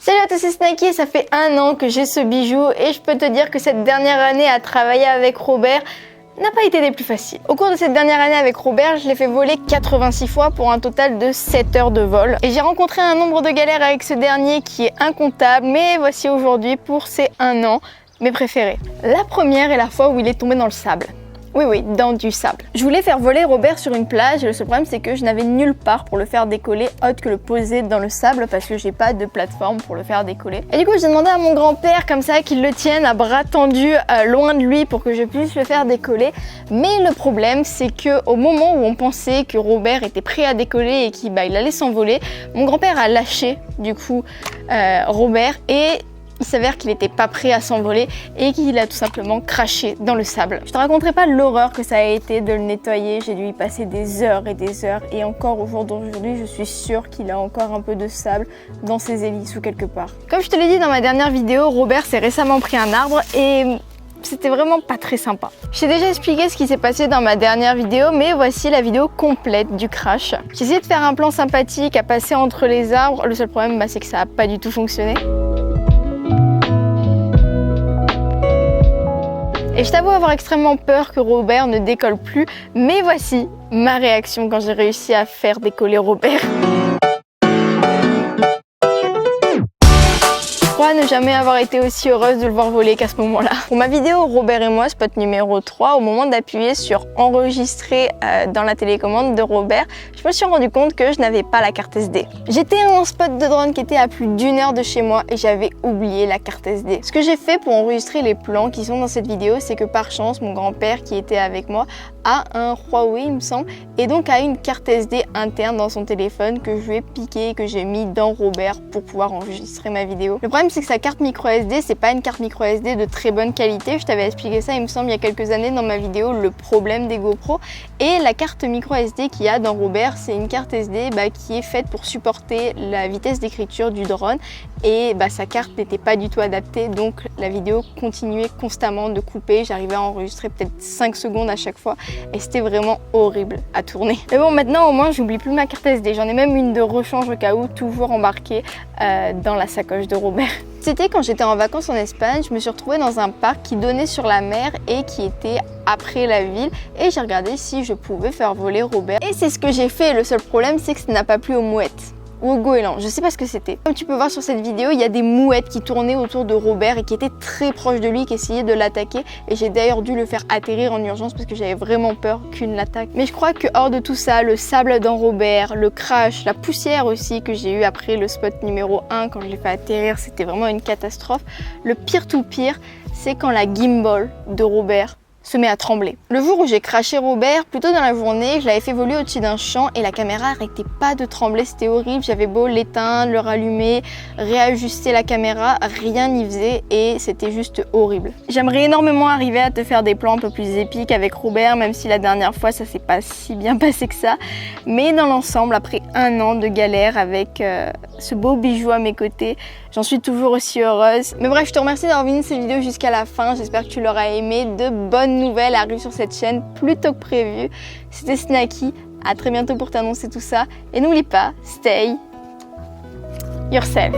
Salut à tous, c'est Snacky, ça fait 1 an que j'ai ce bijou et je peux te dire que cette dernière année à travailler avec Robert n'a pas été des plus faciles. Au cours de cette dernière année avec Robert, je l'ai fait voler 86 fois pour un total de 7 heures de vol. Et j'ai rencontré un nombre de galères avec ce dernier qui est incontable, mais voici aujourd'hui pour ces 1 an mes préférés. La première est la fois où il est tombé dans le sable. Oui, dans du sable. Je voulais faire voler Robert sur une plage et le seul problème c'est que je n'avais nulle part pour le faire décoller autre que le poser dans le sable parce que j'ai pas de plateforme pour le faire décoller. Et du coup j'ai demandé à mon grand-père comme ça qu'il le tienne à bras tendus loin de lui pour que je puisse le faire décoller. Mais le problème c'est que au moment où on pensait que Robert était prêt à décoller et qu'il allait s'envoler, mon grand-père a lâché du coup Robert et il s'avère qu'il n'était pas prêt à s'envoler et qu'il a tout simplement craché dans le sable. Je te raconterai pas l'horreur que ça a été de le nettoyer, j'ai dû y passer des heures et encore au jour d'aujourd'hui je suis sûre qu'il a encore un peu de sable dans ses hélices ou quelque part. Comme je te l'ai dit dans ma dernière vidéo, Robert s'est récemment pris un arbre et c'était vraiment pas très sympa. Je t'ai déjà expliqué ce qui s'est passé dans ma dernière vidéo, mais voici la vidéo complète du crash. J'ai essayé de faire un plan sympathique à passer entre les arbres, le seul problème c'est que ça n'a pas du tout fonctionné. Et je t'avoue avoir extrêmement peur que Robert ne décolle plus, mais voici ma réaction quand j'ai réussi à faire décoller Robert. Je crois ne jamais avoir été aussi heureuse de le voir voler qu'à ce moment-là. Pour ma vidéo Robert et moi, spot numéro 3, au moment d'appuyer sur enregistrer dans la télécommande de Robert, je me suis rendu compte que je n'avais pas la carte SD. J'étais en spot de drone qui était à plus d'1 heure de chez moi et j'avais oublié la carte SD. Ce que j'ai fait pour enregistrer les plans qui sont dans cette vidéo, c'est que par chance, mon grand-père qui était avec moi a un Huawei il me semble, et donc a une carte SD interne dans son téléphone que je lui ai piqué et que j'ai mis dans Robert pour pouvoir enregistrer ma vidéo. Le problème c'est que sa carte micro SD, c'est pas une carte micro SD de très bonne qualité. Je t'avais expliqué ça il me semble il y a quelques années dans ma vidéo le problème des GoPro. Et la carte micro SD qu'il y a dans Robert, c'est une carte SD qui est faite pour supporter la vitesse d'écriture du drone et sa carte n'était pas du tout adaptée, donc la vidéo continuait constamment de couper. J'arrivais à enregistrer peut-être 5 secondes à chaque fois et c'était vraiment horrible à tourner. Mais bon, maintenant au moins j'oublie plus ma carte SD, j'en ai même une de rechange au cas où, toujours embarquée dans la sacoche de Robert. C'était quand j'étais en vacances en Espagne, je me suis retrouvée dans un parc qui donnait sur la mer et qui était après la ville et j'ai regardé si je pouvais faire voler Robert et c'est ce que j'ai fait. Le seul problème c'est que ça n'a pas plu aux mouettes ou au goéland, je sais pas ce que c'était. Comme tu peux voir sur cette vidéo, il y a des mouettes qui tournaient autour de Robert et qui étaient très proches de lui, qui essayaient de l'attaquer et j'ai d'ailleurs dû le faire atterrir en urgence parce que j'avais vraiment peur qu'une l'attaque. Mais je crois que hors de tout ça, le sable dans Robert, le crash, la poussière aussi que j'ai eu après le spot numéro 1 quand je l'ai fait atterrir, c'était vraiment une catastrophe. Le pire tout pire, c'est quand la gimbal de Robert se met à trembler. Le jour où j'ai crashé Robert, plutôt dans la journée, je l'avais fait voler au-dessus d'un champ et la caméra n'arrêtait pas de trembler, c'était horrible. J'avais beau l'éteindre, le rallumer, réajuster la caméra, rien n'y faisait et c'était juste horrible. J'aimerais énormément arriver à te faire des plans un peu plus épiques avec Robert, même si la dernière fois ça s'est pas si bien passé que ça. Mais dans l'ensemble, après 1 an de galère avec ce beau bijou à mes côtés, j'en suis toujours aussi heureuse. Mais bref, je te remercie d'avoir vu cette vidéo jusqu'à la fin. J'espère que tu l'auras aimé. De bonnes nouvelles arrivent sur cette chaîne plus tôt que prévu. C'était Snacky. À très bientôt pour t'annoncer tout ça. Et n'oublie pas, stay yourself.